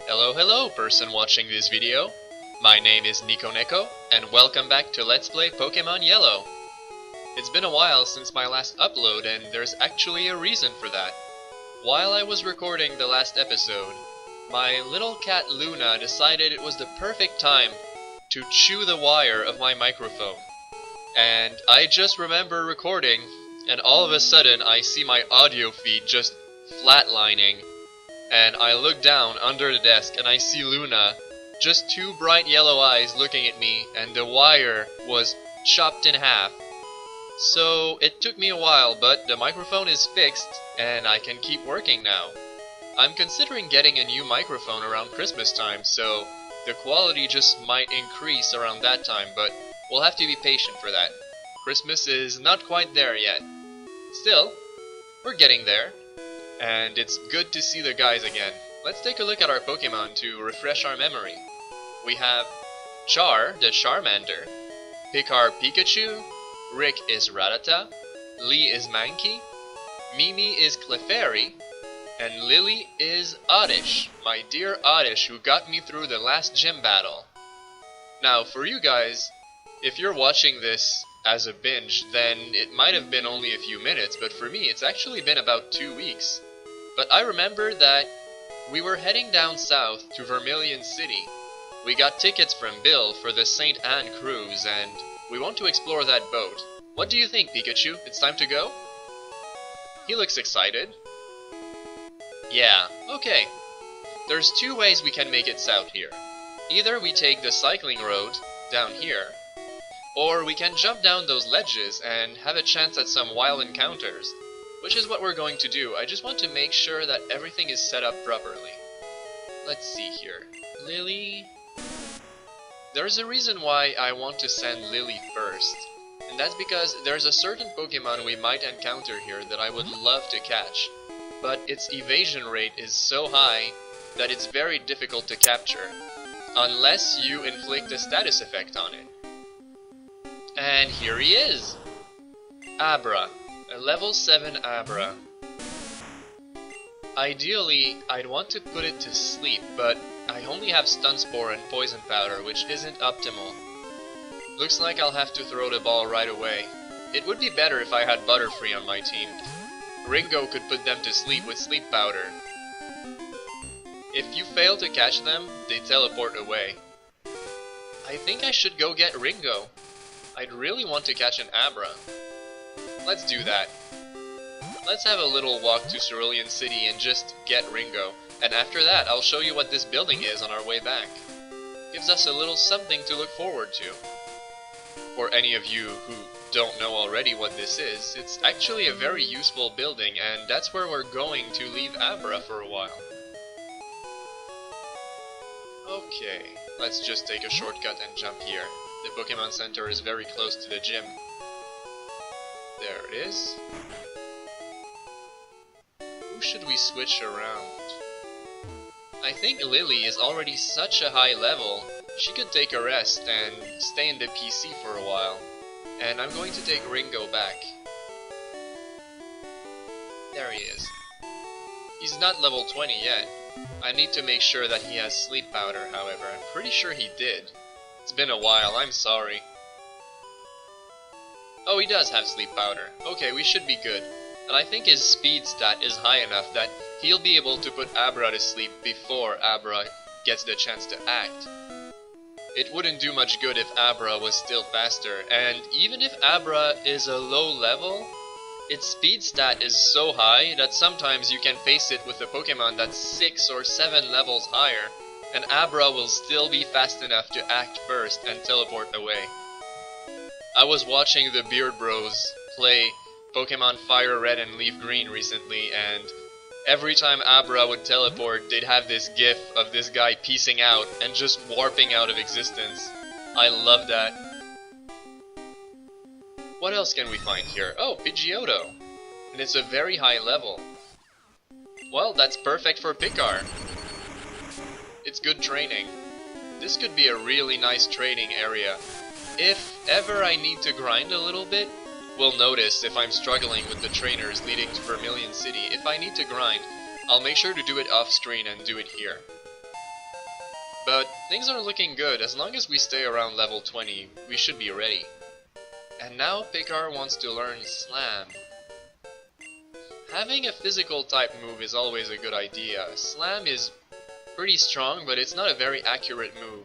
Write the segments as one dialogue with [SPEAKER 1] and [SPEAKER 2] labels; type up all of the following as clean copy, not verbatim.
[SPEAKER 1] Hello person watching this video. My name is Neko, and welcome back to Let's Play Pokémon Yellow. It's been a while since my last upload, and there's actually a reason for that. While I was recording the last episode, my little cat Luna decided it was the perfect time to chew the wire of my microphone. And I just remember recording, and all of a sudden I see my audio feed just flatlining. And I look down under the desk and I see Luna, just two bright yellow eyes looking at me, and the wire was chopped in half. So it took me a while, but the microphone is fixed and I can keep working now. I'm considering getting a new microphone around Christmas time, so the quality just might increase around that time, but we'll have to be patient for that. Christmas is not quite there yet. Still, we're getting there. And it's good to see the guys again. Let's take a look at our Pokemon to refresh our memory. We have Char, the Charmander, Picard Pikachu, Rick is Rattata, Lee is Mankey, Mimi is Clefairy, and Lily is Oddish, my dear Oddish who got me through the last gym battle. Now for you guys, if you're watching this as a binge, then it might have been only a few minutes, but for me it's actually been about 2 weeks. But I remember that we were heading down south to Vermilion City. We got tickets from Bill for the St. Anne cruise, and we want to explore that boat. What do you think, Pikachu? It's time to go? He looks excited. Yeah, okay. There's two ways we can make it south here. Either we take the cycling road down here, or we can jump down those ledges and have a chance at some wild encounters. Which is what we're going to do. I just want to make sure that everything is set up properly. Let's see here. Lily... There's a reason why I want to send Lily first. And that's because there's a certain Pokemon we might encounter here that I would love to catch. But its evasion rate is so high that it's very difficult to capture. Unless you inflict a status effect on it. And here he is! Abra. A level 7 Abra. Ideally, I'd want to put it to sleep, but I only have Stun Spore and Poison Powder, which isn't optimal. Looks like I'll have to throw the ball right away. It would be better if I had Butterfree on my team. Ringo could put them to sleep with Sleep Powder. If you fail to catch them, they teleport away. I think I should go get Ringo. I'd really want to catch an Abra. Let's do that. Let's have a little walk to Cerulean City and just get Ringo, and after that I'll show you what this building is on our way back. Gives us a little something to look forward to. For any of you who don't know already what this is, it's actually a very useful building, and that's where we're going to leave Abra for a while. Okay, let's just take a shortcut and jump here. The Pokemon Center is very close to the gym. There it is. Who should we switch around? I think Lily is already such a high level, she could take a rest and stay in the PC for a while. And I'm going to take Ringo back. There he is. He's not level 20 yet. I need to make sure that he has Sleep Powder, however. I'm pretty sure he did. It's been a while, I'm sorry. Oh, he does have Sleep Powder. Okay, we should be good. And I think his speed stat is high enough that he'll be able to put Abra to sleep before Abra gets the chance to act. It wouldn't do much good if Abra was still faster, and even if Abra is a low level, its speed stat is so high that sometimes you can face it with a Pokemon that's 6 or 7 levels higher, and Abra will still be fast enough to act first and teleport away. I was watching the Beard Bros play Pokemon Fire Red and Leaf Green recently, and every time Abra would teleport, they'd have this gif of this guy peacing out and just warping out of existence. I love that. What else can we find here? Oh, Pidgeotto! And it's a very high level. Well, that's perfect for Picard. It's good training. This could be a really nice training area. If ever I need to grind a little bit, we'll notice if I'm struggling with the trainers leading to Vermilion City. If I need to grind, I'll make sure to do it off screen and do it here. But things are looking good. As long as we stay around level 20, we should be ready. And now Picard wants to learn Slam. Having a physical type move is always a good idea. Slam is pretty strong, but it's not a very accurate move.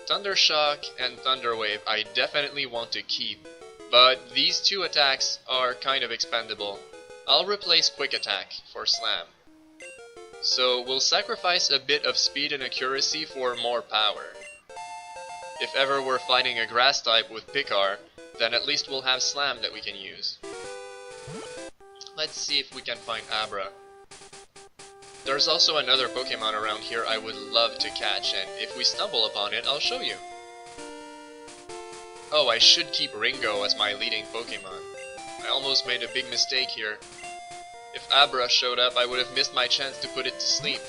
[SPEAKER 1] Thunder Shock and Thunder Wave I definitely want to keep, but these two attacks are kind of expendable. I'll replace Quick Attack for Slam. So we'll sacrifice a bit of speed and accuracy for more power. If ever we're fighting a grass type with Picard, then at least we'll have Slam that we can use. Let's see if we can find Abra. There's also another Pokemon around here I would love to catch, and if we stumble upon it, I'll show you. Oh, I should keep Ringo as my leading Pokemon. I almost made a big mistake here. If Abra showed up, I would have missed my chance to put it to sleep.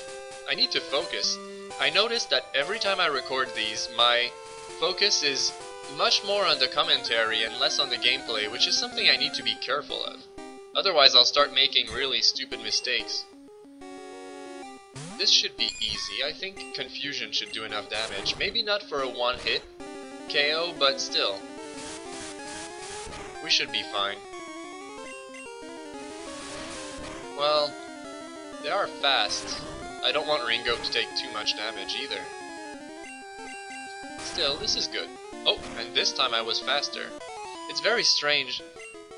[SPEAKER 1] I need to focus. I noticed that every time I record these, my focus is much more on the commentary and less on the gameplay, which is something I need to be careful of. Otherwise, I'll start making really stupid mistakes. This should be easy. I think Confusion should do enough damage. Maybe not for a one-hit KO, but still. We should be fine. Well, they are fast. I don't want Ringo to take too much damage either. Still, this is good. Oh, and this time I was faster. It's very strange.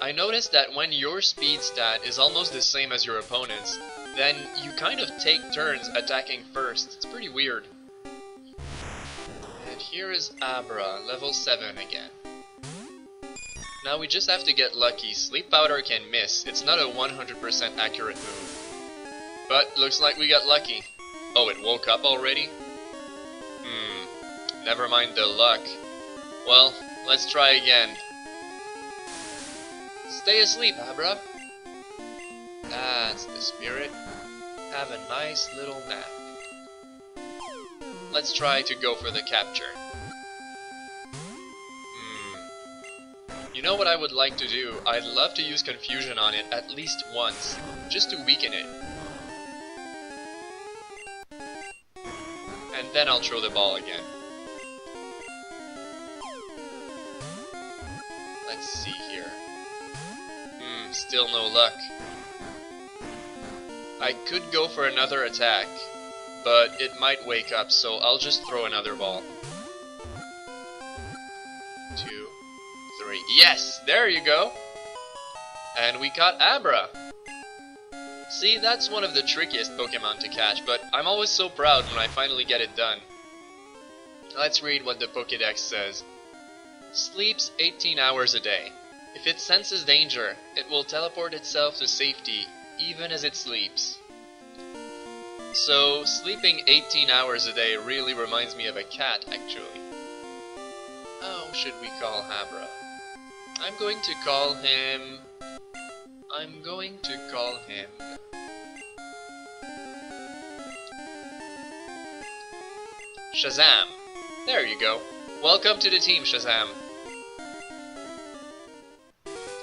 [SPEAKER 1] I noticed that when your speed stat is almost the same as your opponent's, then you kind of take turns attacking first. It's pretty weird. And here is Abra, level 7 again. Now we just have to get lucky. Sleep Powder can miss. It's not a 100% accurate move. But looks like we got lucky. Oh, it woke up already? Never mind the luck. Well, let's try again. Stay asleep, Abra. That's the spirit. Have a nice little nap. Let's try to go for the capture. You know what I would like to do? I'd love to use Confusion on it at least once, just to weaken it. And then I'll throw the ball again. Let's see here. Still no luck. I could go for another attack, but it might wake up, so I'll just throw another ball. 2, 3. Yes! There you go! And we caught Abra! See, that's one of the trickiest Pokemon to catch, but I'm always so proud when I finally get it done. Let's read what the Pokédex says. Sleeps 18 hours a day. If it senses danger, it will teleport itself to safety, even as it sleeps. So, sleeping 18 hours a day really reminds me of a cat, actually. How should we call Abra? I'm going to call him... Shazam! There you go. Welcome to the team, Shazam.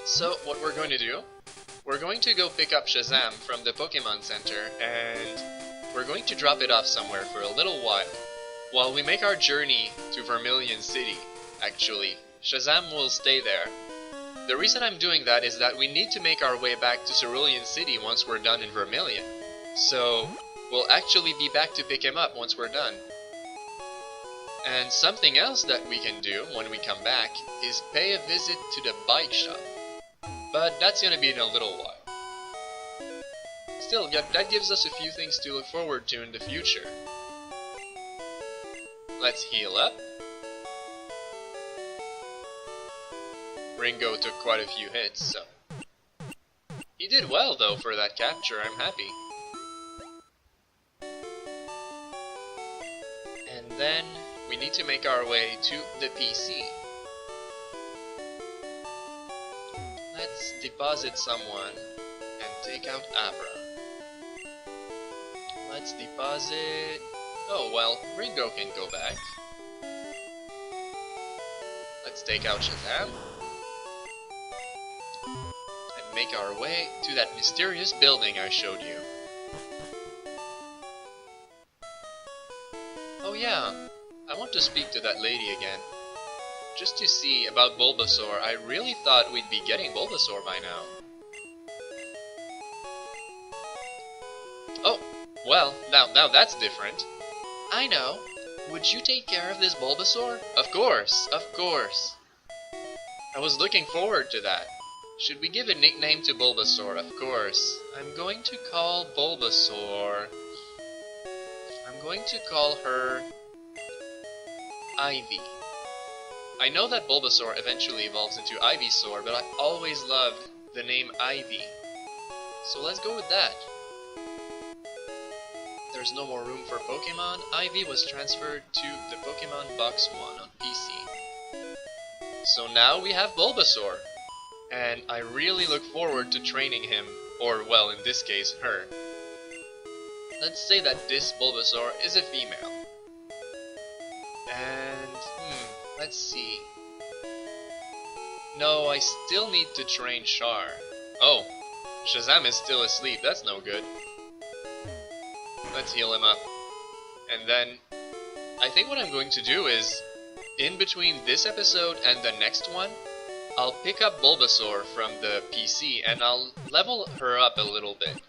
[SPEAKER 1] So, what we're going to do, we're going to go pick up Shazam from the Pokemon Center, and we're going to drop it off somewhere for a little while we make our journey to Vermilion City. Actually, Shazam will stay there. The reason I'm doing that is that we need to make our way back to Cerulean City once we're done in Vermilion. So, we'll actually be back to pick him up once we're done. And something else that we can do when we come back is pay a visit to the bike shop. But that's gonna be in a little while. Still, that gives us a few things to look forward to in the future. Let's heal up. Ringo took quite a few hits, so... He did well, though, for that capture. I'm happy. And then, we need to make our way to the PC. Let's deposit someone and take out Abra. Let's deposit... Oh, well, Ringo can go back. Let's take out Shazam. And make our way to that mysterious building I showed you. Oh yeah, I want to speak to that lady again. Just to see about Bulbasaur. I really thought we'd be getting Bulbasaur by now. Oh, well, now that's different. I know. Would you take care of this Bulbasaur? Of course, of course. I was looking forward to that. Should we give a nickname to Bulbasaur? Of course. I'm going to call Bulbasaur... I'm going to call her... Ivy. I know that Bulbasaur eventually evolves into Ivysaur, but I always loved the name Ivy. So let's go with that. There's no more room for Pokemon. Ivy was transferred to the Pokemon Box 1 on PC. So now we have Bulbasaur. And I really look forward to training him, or well, in this case, her. Let's say that this Bulbasaur is a female. And, let's see. No, I still need to train Char. Oh, Shazam is still asleep, that's no good. Let's heal him up. And then, I think what I'm going to do is, in between this episode and the next one, I'll pick up Bulbasaur from the PC and I'll level her up a little bit.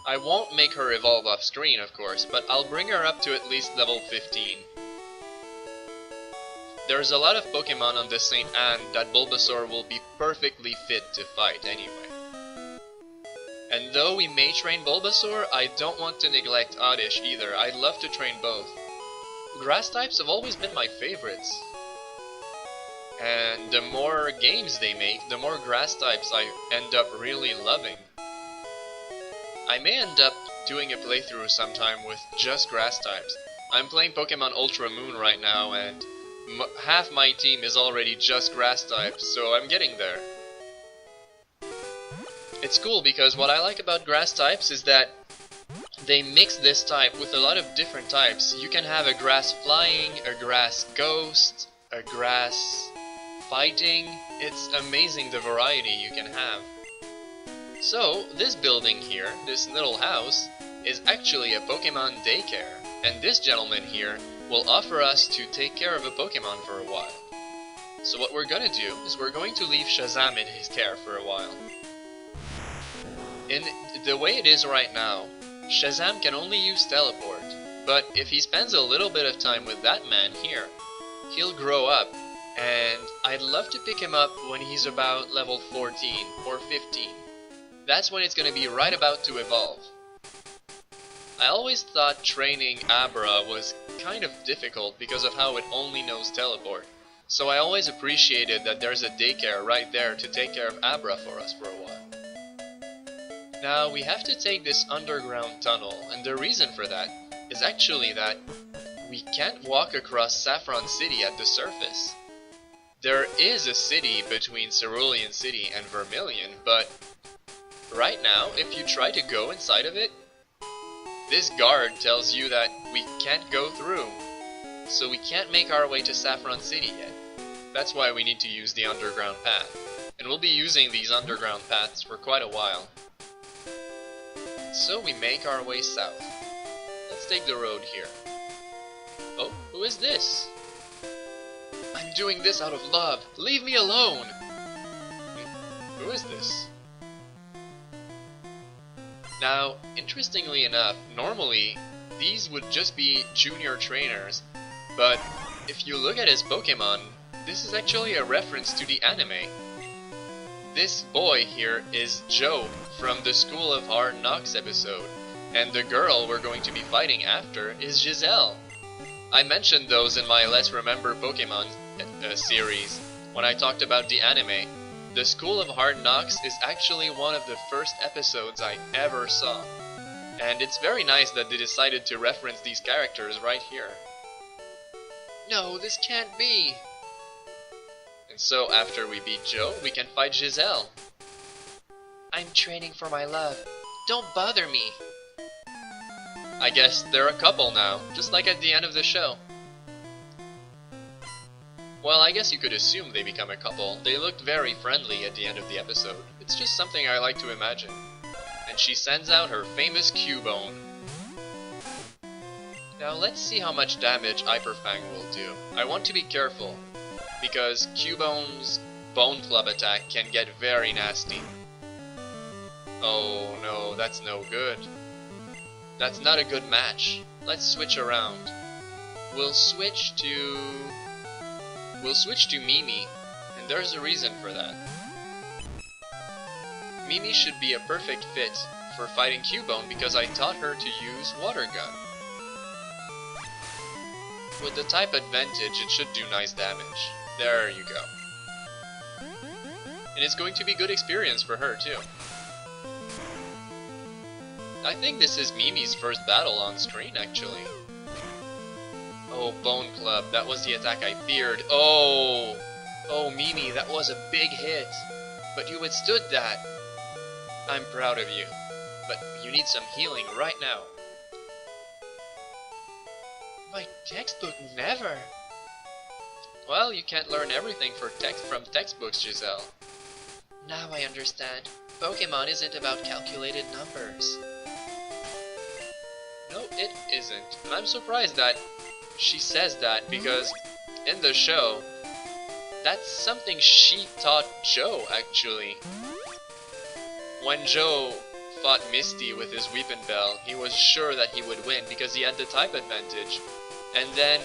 [SPEAKER 1] I won't make her evolve off screen, of course, but I'll bring her up to at least level 15. There's a lot of Pokemon on the St. Anne that Bulbasaur will be perfectly fit to fight anyway. And though we may train Bulbasaur, I don't want to neglect Oddish either. I'd love to train both. Grass types have always been my favorites. And the more games they make, the more grass types I end up really loving. I may end up doing a playthrough sometime with just grass types. I'm playing Pokemon Ultra Moon right now, and half my team is already just grass types, so I'm getting there. It's cool because what I like about grass types is that they mix this type with a lot of different types. You can have a grass flying, a grass ghost, a grass fighting. It's amazing the variety you can have. So, this building here, this little house, is actually a Pokemon daycare. And this gentleman here will offer us to take care of a Pokemon for a while. So what we're gonna do is we're going to leave Shazam in his care for a while. In the way it is right now, Shazam can only use teleport, but if he spends a little bit of time with that man here, he'll grow up, and I'd love to pick him up when he's about level 14 or 15. That's when it's gonna be right about to evolve. I always thought training Abra was kind of difficult because of how it only knows teleport, so I always appreciated that there's a daycare right there to take care of Abra for us for a while. Now, we have to take this underground tunnel, and the reason for that is actually that we can't walk across Saffron City at the surface. There is a city between Cerulean City and Vermilion, but right now, if you try to go inside of it, this guard tells you that we can't go through, so we can't make our way to Saffron City yet. That's why we need to use the underground path, and we'll be using these underground paths for quite a while. So we make our way south. Let's take the road here. Oh, who is this? I'm doing this out of love. Leave me alone! Who is this? Now, interestingly enough, normally these would just be junior trainers, but if you look at his Pokemon, this is actually a reference to the anime. This boy here is Joe from the School of Hard Knocks episode, and the girl we're going to be fighting after is Giselle. I mentioned those in my Let's Remember Pokemon series when I talked about the anime. The School of Hard Knocks is actually one of the first episodes I ever saw, and it's very nice that they decided to reference these characters right here. No, this can't be! And so after we beat Joe, we can fight Giselle. I'm training for my love. Don't bother me! I guess they're a couple now, just like at the end of the show. Well, I guess you could assume they become a couple. They looked very friendly at the end of the episode. It's just something I like to imagine. And she sends out her famous Cubone. Now let's see how much damage Hyper Fang will do. I want to be careful, because Cubone's Bone Club attack can get very nasty. Oh no, that's no good. That's not a good match. Let's switch around. We'll switch to Mimi, and there's a reason for that. Mimi should be a perfect fit for fighting Cubone because I taught her to use Water Gun. With the type advantage, it should do nice damage. There you go. And it's going to be good experience for her too. I think this is Mimi's first battle on screen actually. Oh, Bone Club, that was the attack I feared. Oh, Mimi, that was a big hit. But you withstood that. I'm proud of you. But you need some healing right now. My textbook never. Well, you can't learn everything from textbooks, Giselle. Now I understand. Pokemon isn't about calculated numbers. No, it isn't. And I'm surprised that she says that because in the show, that's something she taught Joe actually. When Joe fought Misty with his Weepin' Bell, he was sure that he would win because he had the type advantage. And then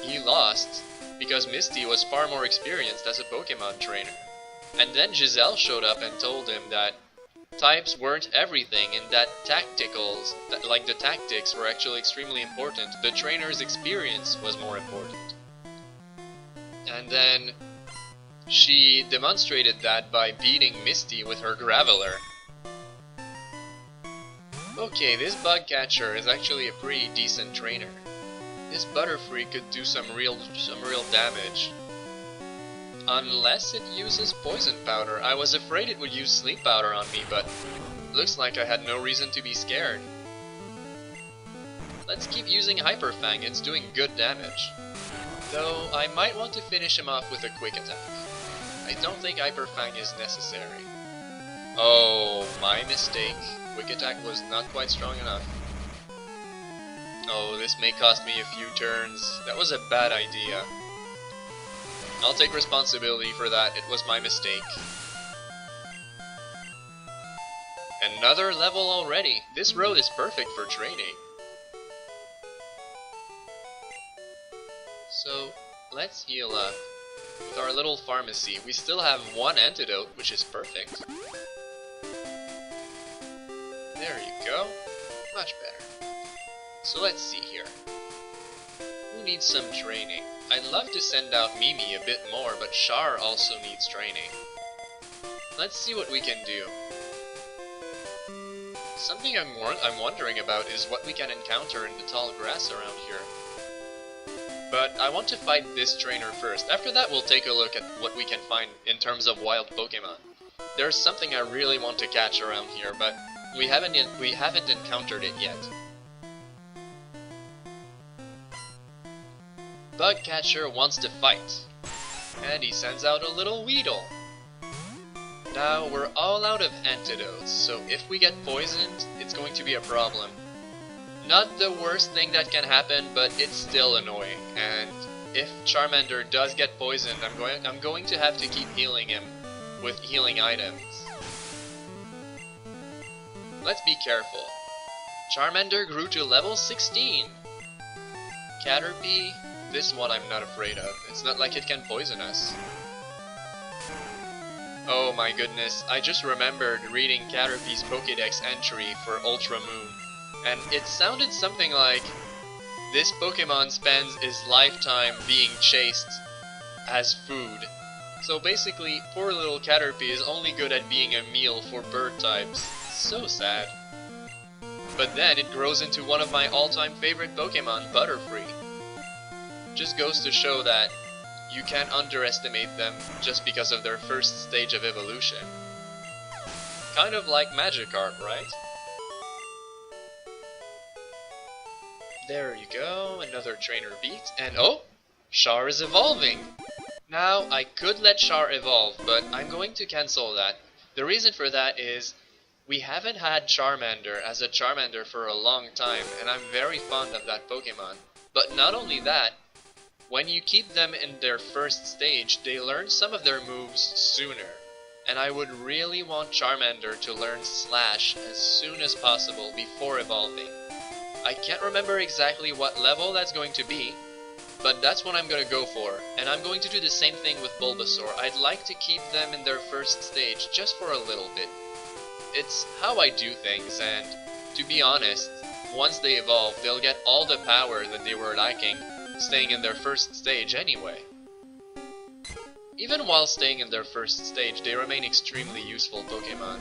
[SPEAKER 1] he lost because Misty was far more experienced as a Pokemon trainer. And then Giselle showed up and told him that types weren't everything and that like the tactics were actually extremely important. The trainer's experience was more important. And then she demonstrated that by beating Misty with her Graveler. Okay, this bug catcher is actually a pretty decent trainer. This Butterfree could do some real damage. Unless it uses Poison Powder. I was afraid it would use Sleep Powder on me, but looks like I had no reason to be scared. Let's keep using Hyper Fang, it's doing good damage. Though I might want to finish him off with a quick attack. I don't think Hyper Fang is necessary. Oh, my mistake. Quick attack was not quite strong enough. Oh, this may cost me a few turns. That was a bad idea. I'll take responsibility for that. It was my mistake. Another level already. This road is perfect for training. So, let's heal up. With our little pharmacy, we still have one antidote, which is perfect. There you go. Much better. So let's see here. Who needs some training? I'd love to send out Mimi a bit more, but Char also needs training. Let's see what we can do. Something I'm wondering about is what we can encounter in the tall grass around here. But I want to fight this trainer first. After that we'll take a look at what we can find in terms of wild Pokemon. There's something I really want to catch around here, but we haven't encountered it yet. Bugcatcher wants to fight, and he sends out a little Weedle. Now we're all out of antidotes, so if we get poisoned, it's going to be a problem. Not the worst thing that can happen, but it's still annoying, and if Charmander does get poisoned, I'm going to have to keep healing him with healing items. Let's be careful. Charmander grew to level 16. Caterpie, this one I'm not afraid of. It's not like it can poison us. Oh my goodness, I just remembered reading Caterpie's Pokédex entry for Ultra Moon, and it sounded something like, this Pokemon spends its lifetime being chased as food. So basically, poor little Caterpie is only good at being a meal for bird types. So sad. But then it grows into one of my all-time favorite Pokemon, Butterfree. Just goes to show that you can't underestimate them just because of their first stage of evolution. Kind of like Magikarp, right? There you go, another trainer beat, and oh! Char is evolving! Now, I could let Char evolve, but I'm going to cancel that. The reason for that is, We haven't had Charmander as a Charmander for a long time, and I'm very fond of that Pokemon. But not only that, when you keep them in their first stage, they learn some of their moves sooner. And I would really want Charmander to learn Slash as soon as possible before evolving. I can't remember exactly what level that's going to be, but that's what I'm going to go for. And I'm going to do the same thing with Bulbasaur. I'd like to keep them in their first stage just for a little bit. It's how I do things, and to be honest, once they evolve, they'll get all the power that they were lacking staying in their first stage anyway. Even while staying in their first stage, they remain extremely useful Pokemon.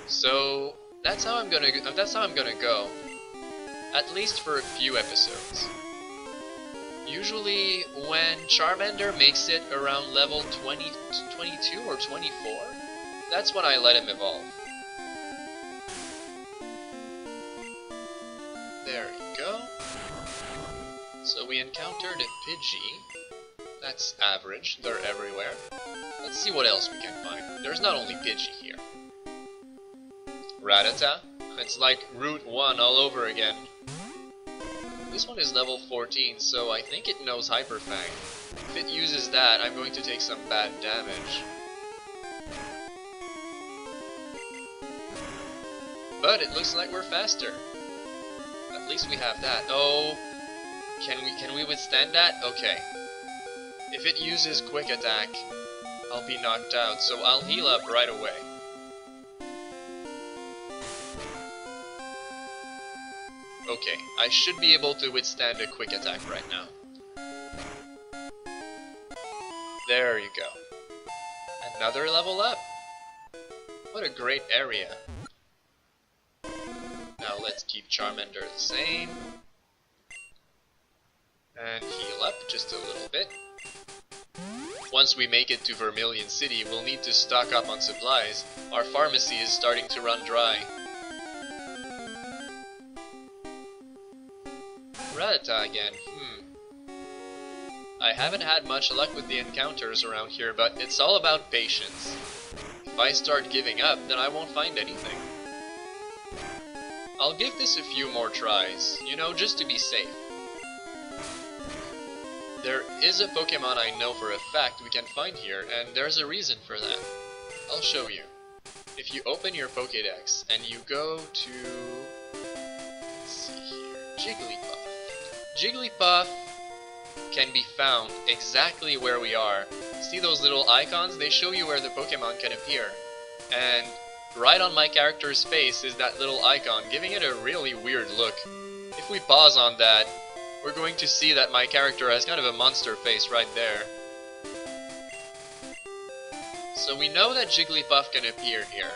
[SPEAKER 1] So that's how I'm gonna go. At least for a few episodes. Usually when Charmander makes it around level 20, 22 or 24, that's when I let him evolve. There you go. So we encountered a Pidgey. That's average, they're everywhere. Let's see what else we can find. There's not only Pidgey here. Rattata. It's like Route 1 all over again. This one is level 14, so I think it knows Hyper Fang. If it uses that, I'm going to take some bad damage. But it looks like we're faster. At least we have that. Oh, can we withstand that? Okay. If it uses Quick Attack, I'll be knocked out, so I'll heal up right away. Okay, I should be able to withstand a Quick Attack right now. There you go. Another level up. What a great area. Now let's keep Charmander the same. And heal up just a little bit. Once we make it to Vermilion City, we'll need to stock up on supplies. Our pharmacy is starting to run dry. Rattata again. I haven't had much luck with the encounters around here, but it's all about patience. If I start giving up, then I won't find anything. I'll give this a few more tries, you know, just to be safe. There is a Pokemon I know for a fact we can find here, and there's a reason for that. I'll show you. If you open your Pokédex and you go to... let's see here... Jigglypuff. Jigglypuff can be found exactly where we are. See those little icons? They show you where the Pokemon can appear. And right on my character's face is that little icon, giving it a really weird look. If we pause on that, we're going to see that my character has kind of a monster face right there. So we know that Jigglypuff can appear here.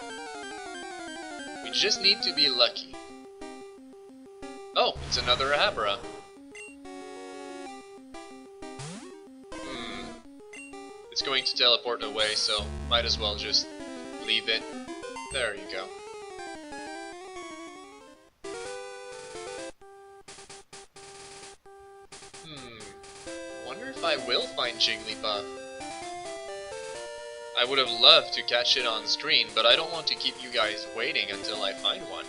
[SPEAKER 1] We just need to be lucky. Oh, it's another Abra. It's going to teleport away, so might as well just leave it. There you go. Wonder if I will find Jigglypuff. I would have loved to catch it on screen, but I don't want to keep you guys waiting until I find one.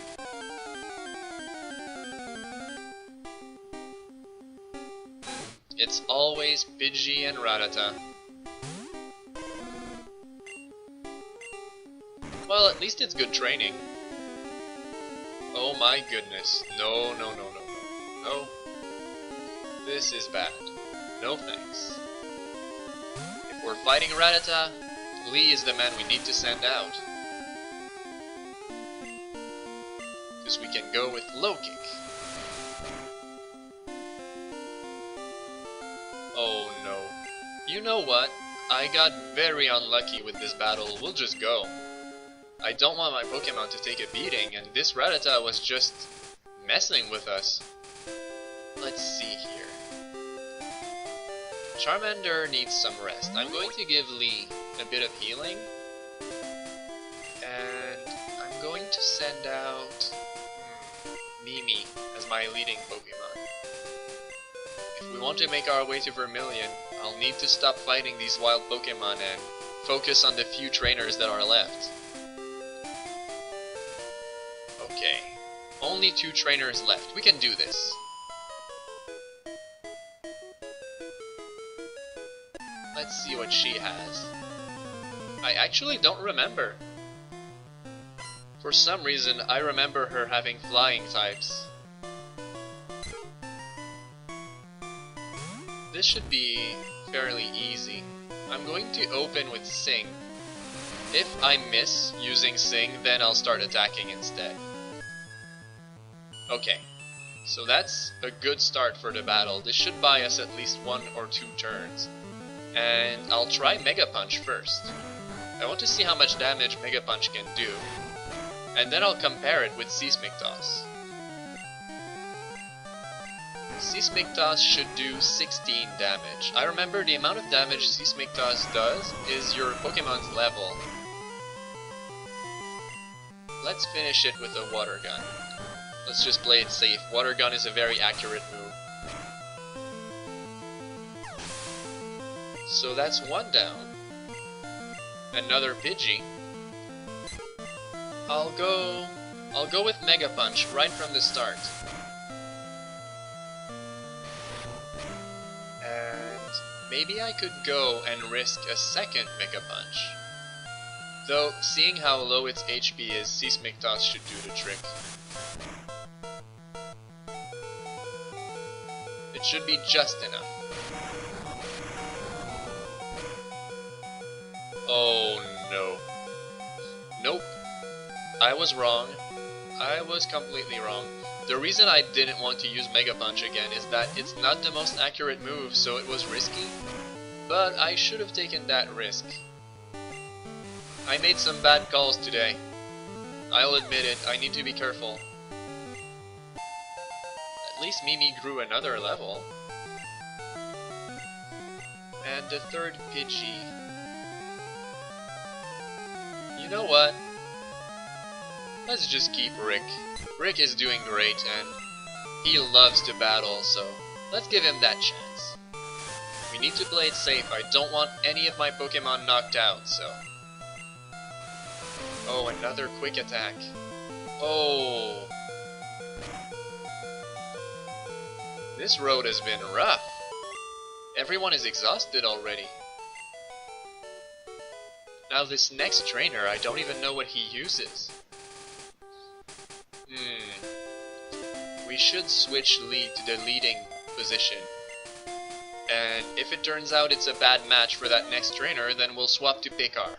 [SPEAKER 1] It's always Pidgey and Rattata. Well, at least it's good training. Oh my goodness. No, no, no, no, no. No. This is bad. No thanks. If we're fighting Rattata, Lee is the man we need to send out. Because we can go with Low Kick. Oh no. You know what? I got very unlucky with this battle. We'll just go. I don't want my Pokemon to take a beating, and this Rattata was just messing with us. Let's see here. Charmander needs some rest. I'm going to give Lee a bit of healing. And I'm going to send out Mimi as my leading Pokemon. If we want to make our way to Vermilion, I'll need to stop fighting these wild Pokemon and focus on the few trainers that are left. Okay. Only 2 trainers left. We can do this. Let's see what she has. I actually don't remember. For some reason, I remember her having flying types. This should be fairly easy. I'm going to open with Sing. If I miss using Sing, then I'll start attacking instead. Okay, so that's a good start for the battle. This should buy us at least 1 or 2 turns. And I'll try Mega Punch first. I want to see how much damage Mega Punch can do. And then I'll compare it with Seismic Toss. Seismic Toss should do 16 damage. I remember the amount of damage Seismic Toss does is your Pokemon's level. Let's finish it with a Water Gun. Let's just play it safe. Water Gun is a very accurate move. So that's 1 down. Another Pidgey. I'll go with Mega Punch right from the start. And maybe I could go and risk a second Mega Punch. Though, seeing how low its HP is, Seismic Toss should do the trick. It should be just enough. Oh no. Nope. I was wrong. I was completely wrong. The reason I didn't want to use Mega Punch again is that it's not the most accurate move, so it was risky. But I should have taken that risk. I made some bad calls today. I'll admit it, I need to be careful. At least Mimi grew another level. And the third Pidgey. You know what? Let's just keep Rick. Rick is doing great and he loves to battle, so let's give him that chance. We need to play it safe. I don't want any of my Pokemon knocked out, so... Oh, another quick attack. Oh. This road has been rough. Everyone is exhausted already. Now this next trainer, I don't even know what he uses. We should switch lead to the leading position. And if it turns out it's a bad match for that next trainer, then we'll swap to Picard.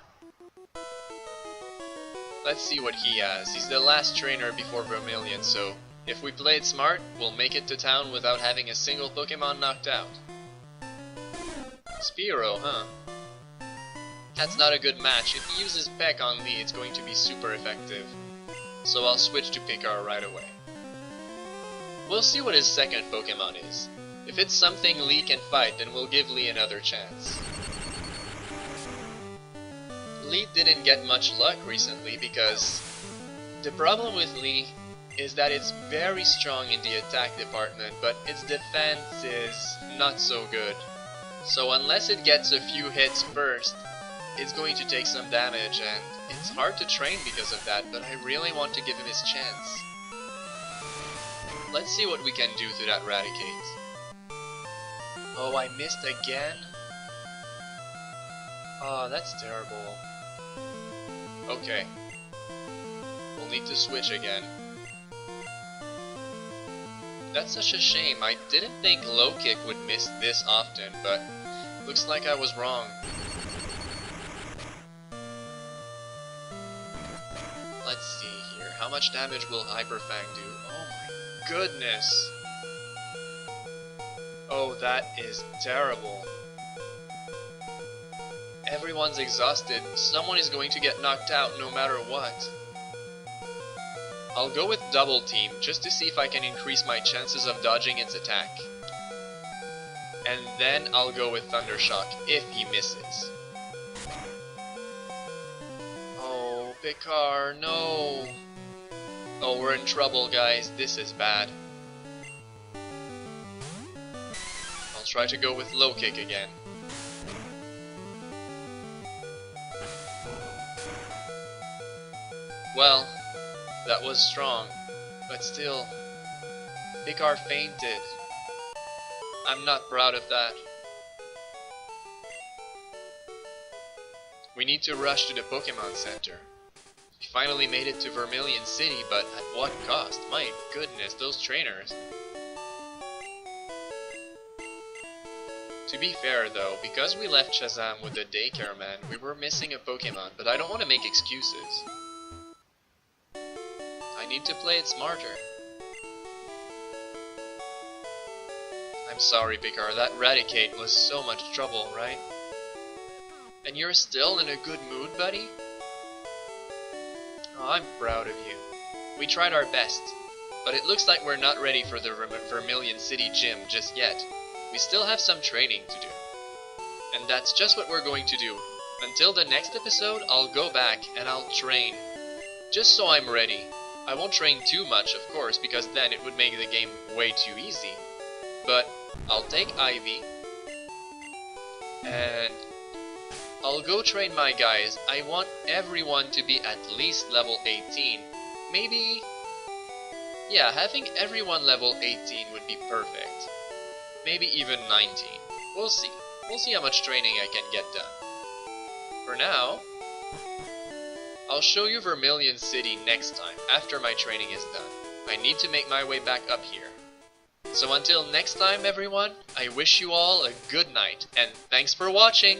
[SPEAKER 1] Let's see what he has. He's the last trainer before Vermilion, so if we play it smart, we'll make it to town without having a single Pokemon knocked out. Spearow, huh? That's not a good match. If he uses Peck on Lee, it's going to be super effective. So I'll switch to Picard right away. We'll see what his second Pokemon is. If it's something Lee can fight, then we'll give Lee another chance. Lee didn't get much luck recently because the problem with Lee is that it's very strong in the attack department, but its defense is not so good. So unless it gets a few hits first, it's going to take some damage, and it's hard to train because of that, but I really want to give him his chance. Let's see what we can do to that Raticate. Oh, I missed again? Oh, that's terrible. Okay. We'll need to switch again. That's such a shame. I didn't think Low Kick would miss this often, but looks like I was wrong. Let's see here. How much damage will Hyper Fang do? Oh my goodness! Oh, that is terrible. Everyone's exhausted. Someone is going to get knocked out no matter what. I'll go with Double Team just to see if I can increase my chances of dodging its attack. And then I'll go with Thunder Shock if he misses. Oh, Picard, no! Oh, we're in trouble, guys. This is bad. I'll try to go with Low Kick again. Well, That was strong, but still, Picard fainted. I'm not proud of that. We need to rush to the Pokémon Center. We finally made it to Vermilion City, but at what cost? My goodness, those trainers. To be fair though, because we left Shazam with the daycare man, we were missing a Pokémon, but I don't want to make excuses. I need to play it smarter. I'm sorry, Picard, that Raticate was so much trouble, right? And you're still in a good mood, buddy? Oh, I'm proud of you. We tried our best, but it looks like we're not ready for the Vermilion City gym just yet. We still have some training to do. And that's just what we're going to do. Until the next episode, I'll go back and I'll train. Just so I'm ready. I won't train too much, of course, because then it would make the game way too easy. But I'll take Ivy. And I'll go train my guys. I want everyone to be at least level 18. Maybe... yeah, having everyone level 18 would be perfect. Maybe even 19. We'll see. We'll see how much training I can get done. For now, I'll show you Vermilion City next time, after my training is done. I need to make my way back up here. So until next time, everyone, I wish you all a good night, and thanks for watching!